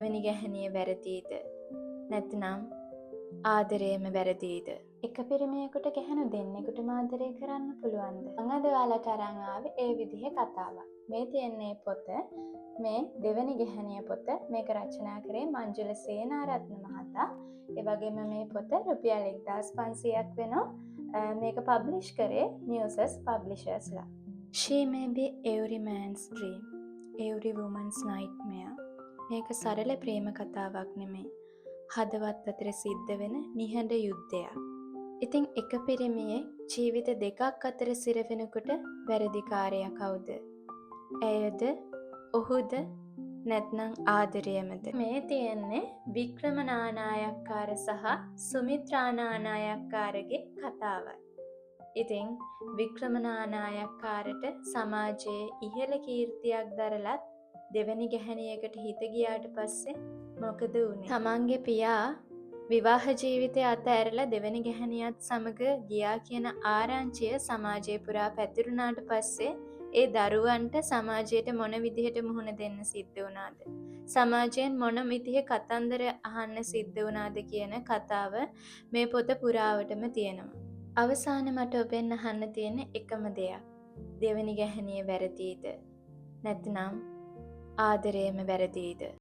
වෙනි ගැහණිය වැරදීද? නැත්නම් ආදරයම වැරදීද? එක පිරිමියෙකුට ගැහණු දෙන්නෙකුටම ආදරය කරන්න පුළුවන්ද? මම අද ඔයාලට අරන් ආවේ ඒ විදිහේ කතාවක්. මේ තියෙන්නේ පොත. මේ දෙවෙනි ගැහණිය පොත. මේක රචනා කරේ මංජුල සේනාරත්න මහතා. ඒ වගේම මේ පොත රුපියල් 1500ක් වෙනවා. මේක පබ්ලිෂ් කරේ Muses Publishersලා. She may be every man's dream, every woman's nightmare. මේක සරල ප්‍රේම කතාවක් නෙමෙයි. හදවත් අතර සිද්ධ වෙන නිහඬ යුද්ධයක්. ඉතින් එක පිරිමියෙක් ජීවිත දෙකක් අතර සිරවෙනකොට වැරදිකාරයා කවුද? ඇයද, ඔහුද, නැත්නම් ආදරයමද? මේ තියෙන්නේ වික්‍රම නානායක්කාර සහ සුමිත්‍රා නානායක්කාරගේ කතාවයි. ඉතින් වික්‍රම නානායක්කාරට සමාජයේ ඉහළ කීර්තියක් දරලත් දෙවැනි ගැහණියකට හිත ගියාට පස්සේ මොකද වුනේ? තමන්ගේ පියා විවාහ ජීවිතය අතහැරලා දෙවෙනි ගැහණියත් සමග ගියා කියන ආරංචිය සමාජය පුරා පැතිරුණාට පස්සේ ඒ දරුවන්ට සමාජයට මොන විදිහට මුහුණ දෙන්න සිද්ධ වුණාද? සමාජයෙන් මොන විදිහේ කතන්දර අහන්න සිද්ධ වුණාද කියන කතාව මේ පොත පුරාවටම තියෙනවා. අවසානයේ මට ඔබෙන් අහන්න තියෙන එකම දෙයක්. දෙවෙනි ගැහණිය වැරදීද? නැත්නම් ආදරයම වැරදීද?